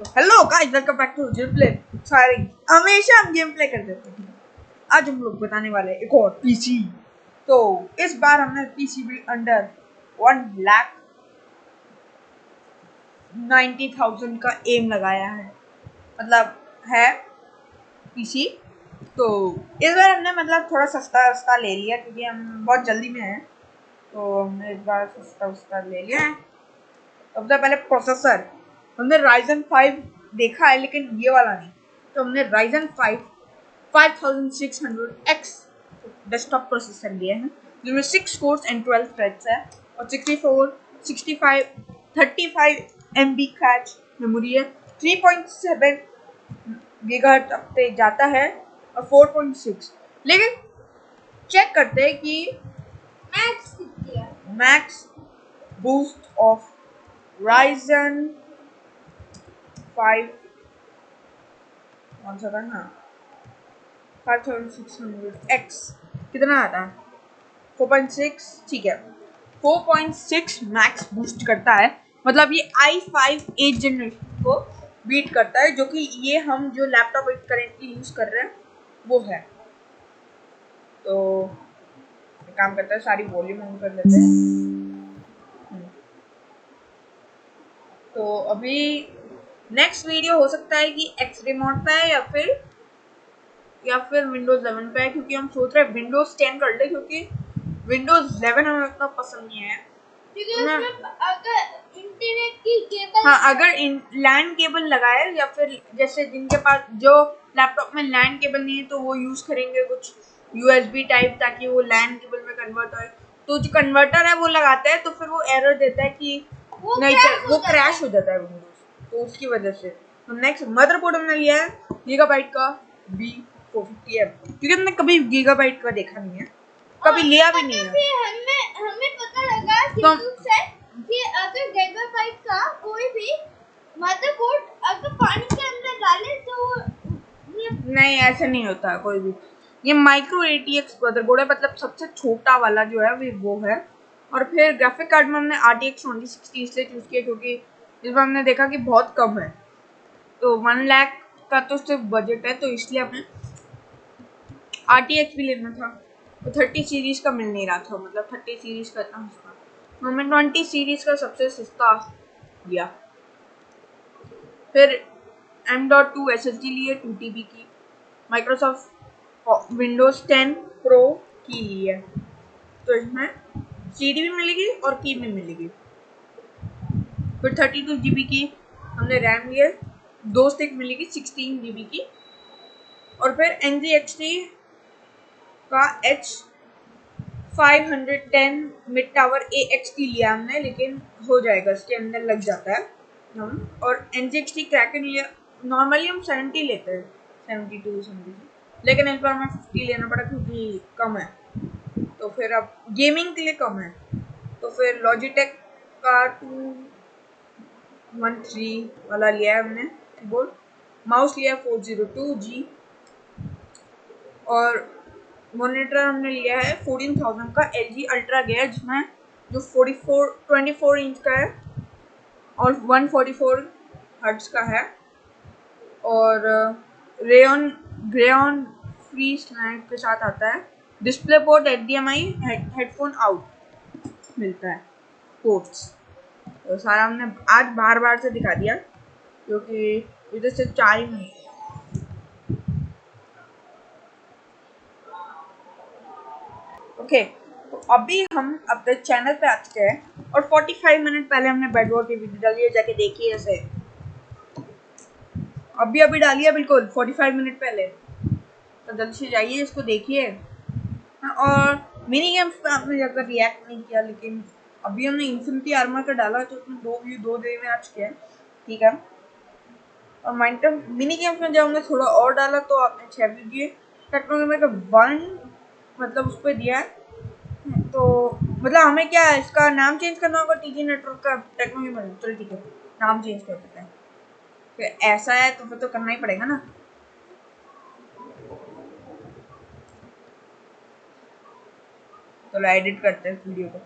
Hello guys, welcome back to game play. Sorry, हमेशा हम game play करते थे। आज हम लोग बताने वाले एक और पीसी। तो इस बार हमने पीसी भी अंडर 1,90,000 का एम लगाया है, मतलब है पीसी। तो इस बार हमने मतलब थोड़ा सस्ता ले लिया क्योंकि हम बहुत जल्दी में हैं। तो हमने इस बार सस्ता ले लिया है। सबसे पहले प्रोसेसर हमने Ryzen 5 देखा है, लेकिन ये वाला नहीं। तो हमने Ryzen 5 5600X डेस्कटॉप प्रोसेसर लिया है, जिसमें 6 कोर्स एंड 12 थ्रेड्स है और 35 MB कैच मेमोरी है। 3.7 गीगाहर्ट्ज तक पे जाता है और 4.6। लेकिन चेक करते हैं कि मैक्स कितनी है? मैक्स बूस्ट ऑफ Ryzen 5 कौन सा था ना 5600X कितना आता है? 4.6। ठीक है, 4.6 मैक्स बूस्ट करता है। मतलब ये i5 8th जनरेशन को बीट करता है, जो कि ये हम जो लैपटॉप करेंटली यूज कर रहे हैं वो है। तो एक काम करता है, सारी वॉल्यूम ऑन कर लेते हैं। तो अभी नेक्स्ट वीडियो हो सकता है कि एक्स रिमोट पे है या फिर विंडोज 11 पे है, क्योंकि हम सोच रहे हैं विंडोज 10 कर ले, क्योंकि विंडोज 11 हमें उतना पसंद नहीं है। क्योंकि उसमें अगर इंटरनेट की केबल अगर लैंड केबल लगाए या फिर जैसे जिनके पास जो लैपटॉप में लैंड केबल नहीं है तो वो यूज करेंगे कुछ यूएसबी टाइप, ताकि वो लैंड केबल में कन्वर्ट हो। तो जो कन्वर्टर है वो लगाते हैं तो फिर वो एरर देता है कि वो क्रैश हो जाता है विंडोज। तो उसकी वजह से तो नेक्स्ट मदरबोर्ड हमने लिया है गीगाबाइट का B450M, क्योंकि हमने कभी गीगाबाइट का देखा नहीं है, कभी लिया भी नहीं है। हमें पता लगा YouTube से कि अगर गीगाबाइट का कोई भी मदरबोर्ड अगर पानी के अंदर डाले तो नहीं, ऐसा नहीं होता कोई भी। ये माइक्रो ATX मदरबोर्ड है, मतलब सबसे छोटा वाला जो है वो है। और फिर ग्राफिक कार्ड में हमने RTX 2060 इसलिए चूज किया क्योंकि इस बार हमने देखा कि बहुत कम है। तो 1 लाख का तो सिर्फ बजट है, तो इसलिए हमें RTX भी लेना था। तो 30 सीरीज का मिल नहीं रहा था, मतलब 30 सीरीज का इतना सस्ता। तो हमने 20 सीरीज का सबसे सस्ता लिया। फिर M.2 SSD लिए 2 TB की। माइक्रोसॉफ्ट विंडोज 10 प्रो की ली है, तो इसमें CD भी मिलेगी और की भी मिलेगी। फिर 32 GB की हमने रैम लिए, 2 स्टिक मिलेगी 16 GB की। और फिर NZXT का H510 मिड टावर AXT लिया हमने, लेकिन हो जाएगा, इसके अंदर लग जाता है हम। और NZXT क्रैकन लिया। नॉर्मली हम 70 लेते हैं, 72 लेकिन इस बार हमें 50 लेना पड़ा क्योंकि कम है। तो फिर अब गेमिंग के लिए कम है, तो फिर लॉजिटेक का 213 वाला लिया है हमने कीबोर्ड। माउस लिया 402G और मॉनिटर हमने लिया है 14,000 का LG अल्ट्रा गेयर, जिसमें जो 24 इंच का है और 144 हर्ट्ज का है। और ग्रेन फ्री स्नैक के साथ आता है। Display port HDMI headphone out मिलता है पोर्ट्स। तो सारा हमने आज बार से दिखा दिया क्योंकि इधर से 4 ही मिनट। ओके, तो अभी हम अपने चैनल पे आ चुके हैं और 45 मिनट पहले हमने बेड वॉर की वीडियो डाली है, जाके देखिए ऐसे। अभी डाली है, बिल्कुल 45 मिनट पहले। तो जल्दी से जाइए, इसको देखिए। और मिनी गेम्स पे आपने ज़्यादा रिएक्ट नहीं किया, लेकिन अभी हमने इन्फिनिटी आर्मर का डाला तो उसमें 2 व्यू 2 डे में आ चुके हैं, ठीक है। और माइनक्राफ्ट मिनी गेम्स में जब हमने थोड़ा और डाला तो आपने 6 व्यू दिए। टेक्नोलॉजी का 1 मतलब उस पर दिया है। तो मतलब हमें क्या है, इसका नाम चेंज करना होगा TG नेटवर्क का टेक्नोलॉजी में। चलो ठीक है, नाम चेंज कर देते हैं। फिर ऐसा है तो फिर तो करना ही पड़ेगा ना। चलो एडिट करते हैं वीडियो को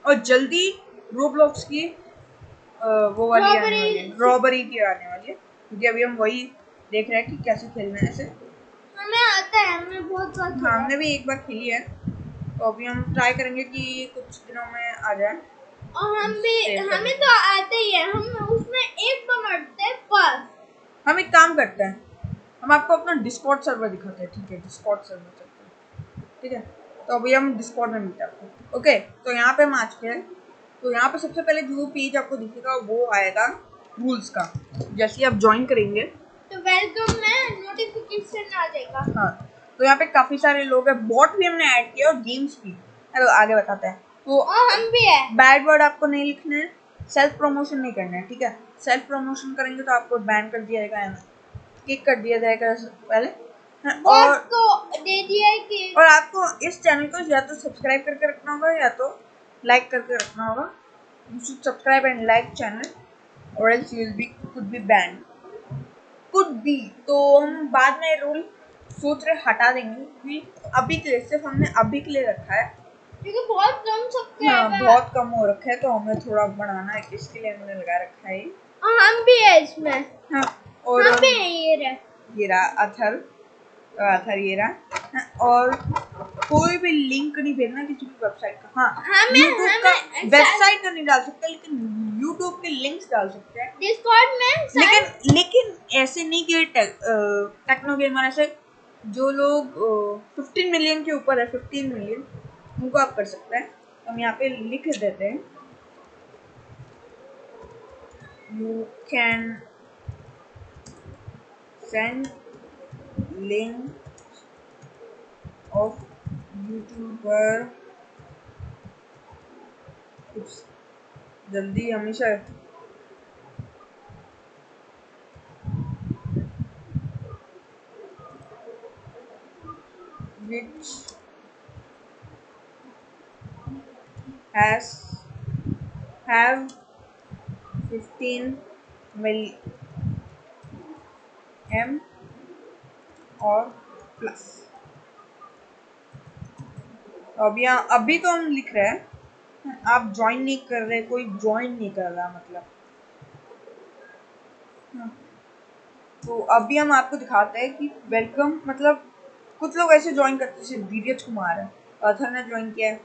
और जल्दी रोब्लॉक्स की वो वाली आने Robbery। वाली है, रॉबरी की आने वाली है, क्योंकि अभी हम वही देख रहे हैं कि कैसे खेलना है ऐसे। हमें आता है, हमने बहुत बार हाँ, खेला हमने भी एक बार खेली है, तो अभी हम ट्राई करेंगे कि कुछ दिनों में आ जाए। और Save करने हमें को। तो आता ही है, हम उसमें एक बार मरते हैं बस। हम एक काम करते हैं, हम आपको अपना डिस्कॉर्ड सर्वर दिखाते हैं, ठीक है? डिस्कॉर्ड सर्वर चलते हैं, ठीक है? तो अभी हम डिस्कॉर्ड में मिलते हैं आपको। ओके, तो यहाँ पे हम आ चुके हैं। तो यहाँ पे सबसे पहले जो पेज आपको दिखेगा वो आएगा रूल्स का। जैसे ही आप ज्वाइन करेंगे तो वेलकम में नोटिफिकेशन आ जाएगा। हाँ, तो यहाँ पे काफी सारे लोग हैं, बॉट भी हमने ऐड किया और गेम्स भी। चलो आगे बताते हैं। तो और हम भी है। बैड वर्ड आपको नहीं लिखना है, सेल्फ प्रमोशन नहीं करना है, ठीक है? सेल्फ प्रमोशन करेंगे तो आपको बैन कर दिया जाएगा, किक कर दिया जाएगा पहले। बॉस को दे दिया है कि और आपको इस चैनल को या तो सब्सक्राइब करके रखना होगा या तो लाइक करके रखना होगा। You should subscribe and like channel or else you will be could be banned. Could be, तो हम बाद में रूल सोच रहे हटा देंगे, क्योंकि अभी के लिए सिर्फ हमने अभी के लिए रखा है, क्योंकि बहुत कम हाँ, सब्सक्राइबर। बहुत कम हो रखा है, तो हमें थोड़ा बढ़ाना है, इसके लिए हमने लगा रखा है। और हम भी है इसमें। हाँ, और हम भी है, ये रहे। ये रहा अथर, ये रहा। हाँ, और कोई भी लिंक नहीं भेजना किसी भी वेबसाइट का। हाँ, हमें यूट्यूब का हमें वेबसाइट का नहीं डाल सकते, लेकिन यूट्यूब के लिंक्स डाल सकते हैं। डिस्कॉर्ड में लेकिन ऐसे नहीं कि टेक्नो गेमर ऐसे जो लोग 15 मिलियन के ऊपर है, 15 मिलियन, उनको आप कर सकते हैं। हम यहाँ पे लिख देते हैं, you can send link of YouTuber, कुछ जल्दी हमेशा which has have 15 million और प्लस। अभी तो हम लिख रहे हैं, आप ज्वाइन नहीं कर रहे, कोई ज्वाइन नहीं कर रहा मतलब। तो अभी हम आपको दिखाते हैं कि वेलकम मतलब कुछ लोग ऐसे ज्वाइन करते हैं, जैसे धीरज कुमार है, अथर ने ज्वाइन किया है,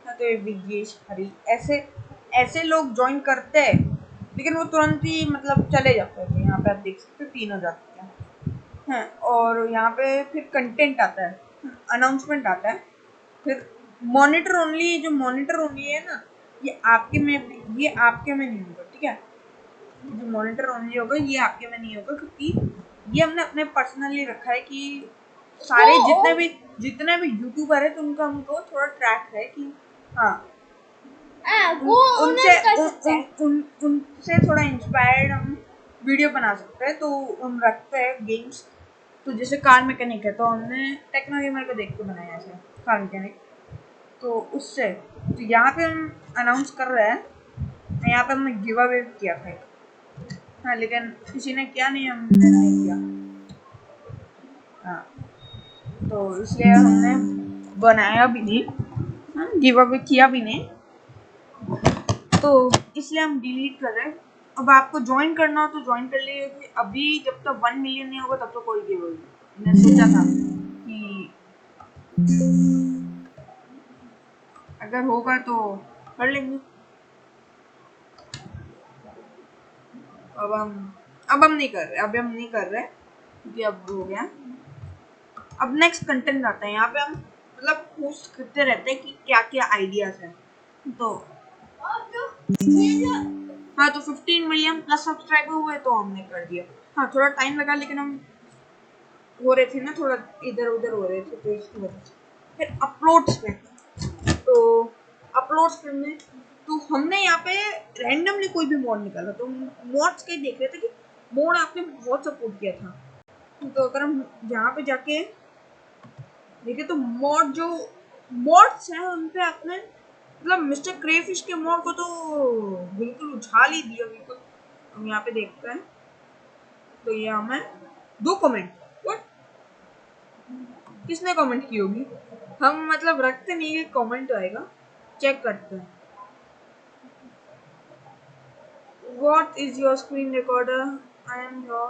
तो ये विजेश हरी, ऐसे ऐसे लोग ज्वाइन करते हैं, लेकिन वो तुरंत ही मतलब चले जाते हैं। यहाँ पे आप देख सकते हो 3 हो जाते हैं। और यहाँ पे फिर कंटेंट आता है, अनाउंसमेंट आता है, फिर मॉनिटर ओनली। जो मॉनिटर ओनली है ना, ये आपके में नहीं होगा, ठीक है? जो मॉनिटर ओनली होगा ये आपके में नहीं होगा, क्योंकि ये हमने अपने पर्सनली रखा है कि सारे जितने भी यूट्यूबर है तो उनका हमको थोड़ा ट्रैक है कि हाँ, वो उनसे थोड़ा इंस्पायर्ड हम वीडियो बना सकते हैं, तो हम रखते हैं गेम्स। तो जैसे कार मैकेनिक है, तो हमने टेक्नो गेमर को देख के बनाया है कार मैकेनिक, तो उससे। तो यहाँ पे हम अनाउंस कर रहे हैं, यहाँ पे हमने गिव अवे किया था, हाँ, लेकिन किसी ने किया नहीं, हमने नहीं किया। हाँ, तो इसलिए हमने बनाया भी नहीं, गिव अवे किया भी नहीं, तो इसलिए हम डिलीट कर रहे हैं। अब आपको ज्वाइन करना हो तो ज्वाइन कर लीजिए, अभी जब तक 1 मिलियन नहीं होगा तब तक कोई गिव अवे। मैंने सोचा था कि अगर होगा तो कर लेंगे। अब हम नहीं कर रहे, क्योंकि अब हो गया। अब नेक्स्ट कंटेंट आता है, यहाँ पे हम मतलब पोस्ट करते रहते हैं कि क्या क्या आइडियाज हैं। तो हाँ, तो 15 मिलियन प्लस सब्सक्राइबर हुए तो हमने कर दिया। हाँ, थोड़ा टाइम लगा, लेकिन हम हो रहे थे ना, थोड़ा इधर उधर हो रहे थे, तो इसकी वजह से। फिर अपलोड्स पे, तो अपलोड्स करने, तो हमने यहाँ पे रैंडमली कोई भी मॉड निकाला, तो मॉड्स के देख रहे थे कि मॉड आपने बहुत सपोर्ट किया था, तो अगर हम यहाँ पे जाके देखे तो मॉड्स हैं उन पे आपने मतलब मिस्टर क्रेफिश के मॉड को तो बिल्कुल उछाल ही दिया, बिल्कुल। हम यहाँ पे देखते हैं, तो ये हमें 2 कमेंट, व्हाट, किसने कमेंट की होगी? हम मतलब रखते नहीं है कमेंट आएगा, चेक करते हैं। What is your screen recorder? I am your.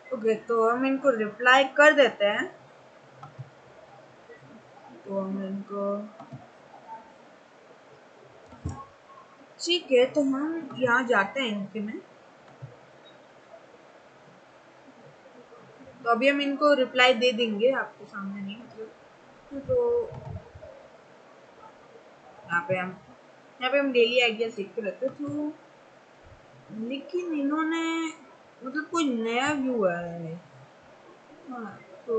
Okay तो हम इनको रिप्लाई कर देते हैं। तो हम इनको ठीक है, तो हम यहाँ जाते हैं इनके में। तो अभी हम इनको रिप्लाई दे देंगे, आपके सामने नहीं मतलब। तो यहाँ पे हम डेली आइडियाज देखते रहते तो, लेकिन इन्होंने मतलब कोई नया व्यू आया है। हाँ, तो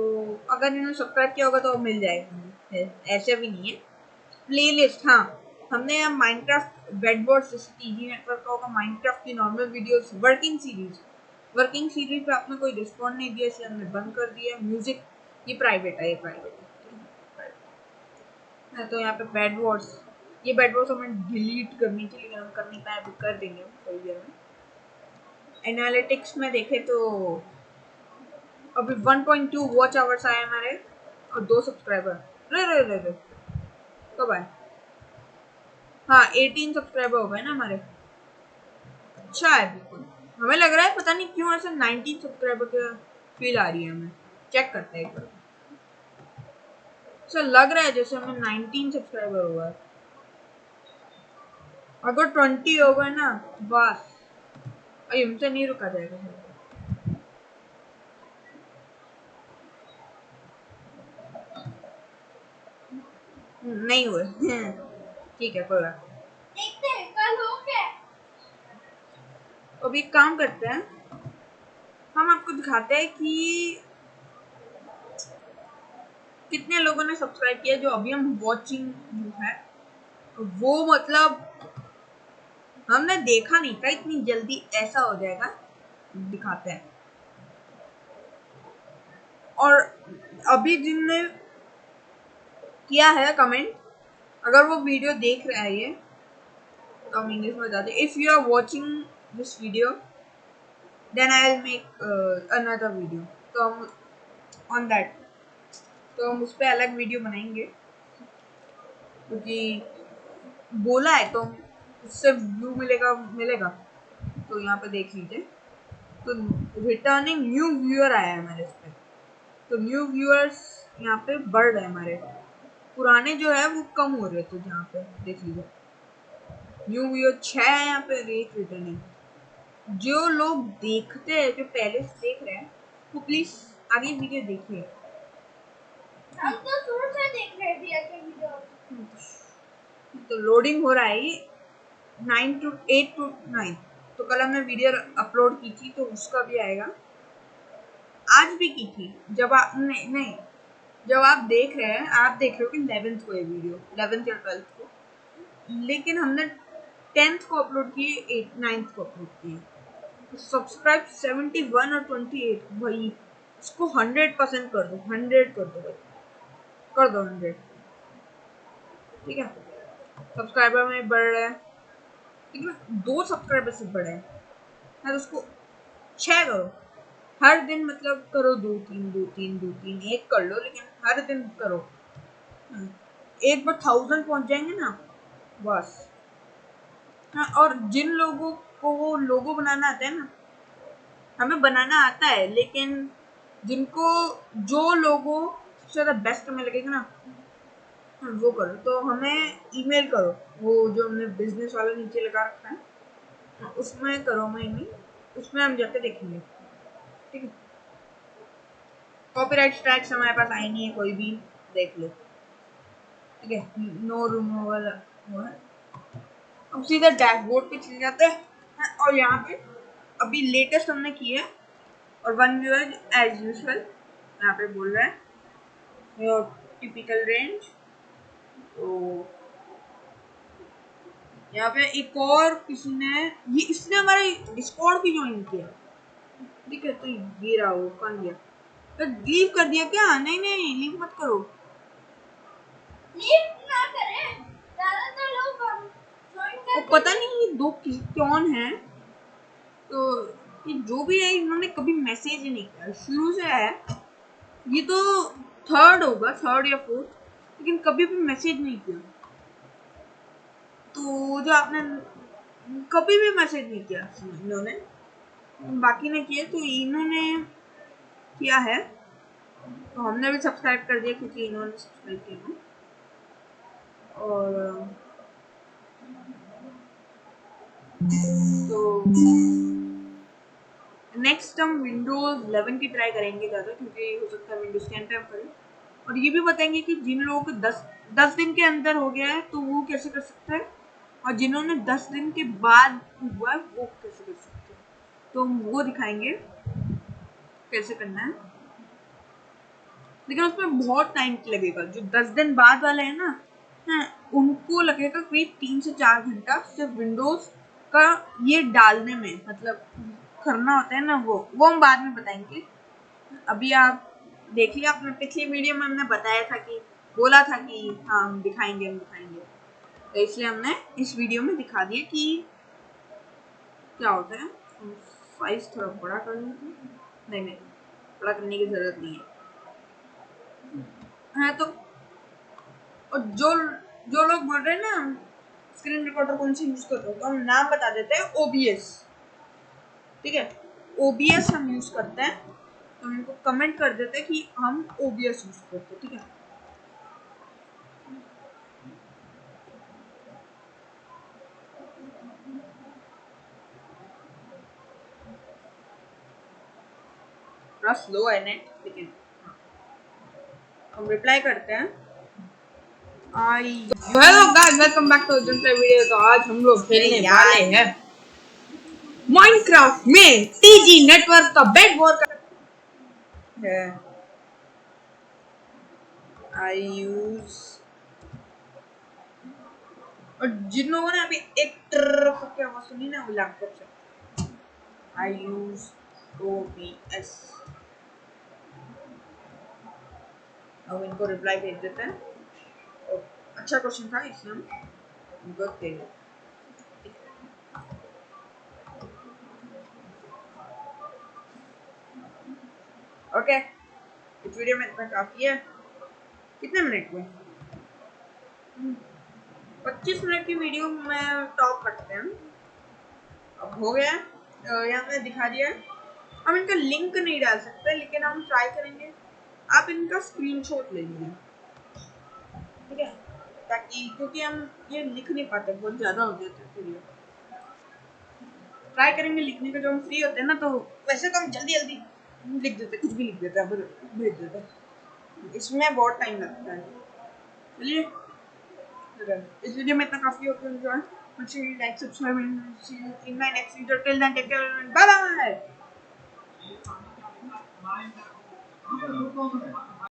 अगर इन्होंने सब्सक्राइब किया होगा तो मिल जाएगा, ऐसे भी नहीं है। प्लेलिस्ट, हाँ, हमने यहाँ माइनक्राफ्ट बेडवर्ड्स जैसे टीवी नेटवर्क का होगा, माइनक्राफ्ट की नॉर्मल वीडियोस, वर्किंग सीरीज पे आपने कोई रिस्पॉन्ड नहीं दिया इसलिए हमने बंद कर दिया। म्यूजिक ये प्राइवेट है, तो यहाँ पे बेडवर्ड्स, ये बेडवर्ड्स हमें डिलीट करनी थी लेकिन हम कर नहीं पाए, अभी कर देंगे थोड़ी देर में। एनालिटिक्स में देखें तो अभी 1.2 वॉच आवर्स आए हमारे और 2 सब्सक्राइबर। रे कब आए? हाँ 18 सब्सक्राइबर हो गए ना हमारे। अच्छा है बिल्कुल। हमें लग रहा है पता नहीं क्यों ऐसे 19 सब्सक्राइबर की फील आ रही है हमें। चेक करते हैं एक बार। सर लग रहा है जैसे हमें 19 सब्सक्राइबर हुआ है। अगर 20 हो गए ना बस अरे हमसे नहीं रुका जाएगा। नहीं हुए ठीक है कोई बात। देखते हैं कल हो क्या। अब एक काम करते हैं, हम आपको दिखाते हैं कि कितने लोगों ने सब्सक्राइब किया। जो अभी हम वॉचिंग है वो मतलब हमने देखा नहीं था इतनी जल्दी ऐसा हो जाएगा, दिखाते हैं। और अभी जिनने किया है कमेंट, अगर वो वीडियो देख रहा है ये, तो हम इंग्लिश में बताते हैं। If you are watching this video then I will make another video. तो हम ऑन दैट, तो हम उस पर अलग वीडियो बनाएंगे क्योंकि बोला है तो उससे व्यू मिलेगा। तो यहाँ पे देख लीजिए, तो रिटर्निंग न्यू व्यूअर आया है हमारे इस पे। तो न्यू व्यूअर्स यहाँ पे बढ़ रहे हैं हमारे, पुराने जो है वो कम हो रहे हैं। तो यहाँ पे देख लीजिए न्यू व्यूअर 6 है यहाँ पे, रेट रिटर्निंग। जो लोग देखते हैं, जो पहले से देख रहे हैं, वो प्लीज आगे वीडियो देखिए। हम तो शुरू से देख रहे थे ये वीडियो। तो लोडिंग हो रहा है ये 8 to 9। तो कल हमने वीडियो अपलोड की थी तो उसका भी आएगा। आज भी की थी जब आप नहीं जब आप देख रहे हैं, आप देख रहे हो कि 11th को ये वीडियो, 11th या 12th को, लेकिन हमने 10th को अपलोड किए, 9th को अपलोड किए। सब्सक्राइब 71 और 28 भाई, इसको 100% कर दो, 100 कर दो भाई, कर दो 100। ठीक है, सब्सक्राइबर में बढ़ रहा है लेकिन 2 सब्सक्राइबर से बढ़े हैं, तो उसको 6 करो हर दिन, मतलब करो 2-3 एक कर लो लेकिन हर दिन करो। एक बार 1000 पहुंच जाएंगे ना बस। हाँ, और जिन लोगों को वो लोगो बनाना आता है ना, हमें बनाना आता है, लेकिन जिनको जो लोगो सबसे ज्यादा बेस्ट में लगेगा ना वो करो। तो हमें ईमेल करो, वो जो हमने बिजनेस वाला नीचे लगा रखा है उसमें करो, मैं ईमेल, उसमें हम जाके देखेंगे। ठीक है, कॉपीराइट स्ट्राइक्स हमारे पास आई नहीं है कोई भी, देख लो। ठीक है, नो रिमूवल वो है। अब सीधा डैशबोर्ड पे चले जाते हैं और यहाँ पे अभी लेटेस्ट हमने की है और 1 व्यूअर एज यूजुअल यहाँ पे बोल रहा है योर टिपिकल रेंज। तो यहाँ पे एक और किसी ने ये, इसने हमारे डिस्कॉर्ड भी ज्वाइन किया। ठीक है, तो ये रहा वो कौन गया, तो लीव कर दिया क्या? नहीं लीव मत करो, लीव ना करें, ज्यादातर लोग ज्वाइन वो करते पता नहीं ये दो कौन है। तो ये जो भी है इन्होंने कभी मैसेज ही नहीं किया शुरू से है, ये तो थर्ड होगा, थर्ड या फोर्थ, लेकिन कभी भी मैसेज नहीं किया। तो जो आपने कभी भी मैसेज नहीं किया इन्होंने, बाकी ने किए, तो इन्होंने किया है तो हमने भी सब्सक्राइब कर दिया क्योंकि इन्होंने सब्सक्राइब किया है। और तो नेक्स्ट हम विंडोज 11 की ट्राई करेंगे ज़्यादा, क्योंकि हो सकता है विंडोज 10 पे हम करें। और ये भी बताएंगे कि जिन लोगों को 10 दिन के अंदर हो गया है तो वो कैसे कर सकते हैं, और जिन्होंने 10 दिन के बाद हुआ है वो कैसे कर सकते हैं, तो वो दिखाएंगे कैसे करना है। लेकिन उसमें बहुत टाइम लगेगा। जो 10 दिन बाद वाले हैं ना, हाँ, उनको लगेगा करीब 3 से 4 घंटा सिर्फ विंडोज का ये डालने में, मतलब करना होता है ना, वो हम बाद में बताएंगे। अभी आप देख लिया, अपने पिछली वीडियो में हमने बताया था कि बोला था कि हाँ हम दिखाएंगे, तो इसलिए हमने इस वीडियो में दिखा दिया कि क्या होता है। साइज थोड़ा बड़ा कर लेते, नहीं बड़ा करने की जरूरत नहीं है। हाँ तो और जो लोग बोल रहे हैं ना स्क्रीन रिकॉर्डर कौन सी यूज कर रहे हो, तो हम नाम बता देते हैं, OBS। ठीक है, OBS हम यूज करते हैं, तो उनको कमेंट कर देते हैं कि हम OBS यूज करते हैं। ठीक है, थोड़ा स्लो है नेट, लेकिन हम रिप्लाई करते हैं। Hello guys, welcome back to दूसरा वीडियो। तो आज हम लोग खेलने वाले हैं माइनक्राफ्ट में TG नेटवर्क का बेड वॉर है। आई यूज, और जिन लोगों ने अभी एक करके आवाज सुनी ना वो लैपटॉप से, आई यूज OBS। अब इनको रिप्लाई भेज देते हैं। और अच्छा क्वेश्चन था, इसलिए हम इनको दे देते। ओके, इस वीडियो में इतना काफी है। कितने मिनट हुए? 25 मिनट की वीडियो में टॉप करते हैं। अब हो गया, यहाँ पे दिखा दिया है। हम इनका लिंक नहीं डाल सकते, लेकिन हम ट्राई करेंगे। आप इनका स्क्रीनशॉट ले लीजिए, ठीक है, ताकि क्योंकि हम ये लिख नहीं पाते, बहुत ज़्यादा हो जाता है फिर ये। ट्राई करेंगे लिखने का, जो हम फ्री होते हैं ना, तो वैसे तो हम जल्दी जल्दी लिख देते, कुछ भी लिख देते हैं, फिर भेज देते हैं। इसमें बहुत टाइम लगता है। चलिए, इस वीडियो में इतना काफ़ी होता है। Enjoy, like, subscribe and see you in my next video. Till then take care, bye bye.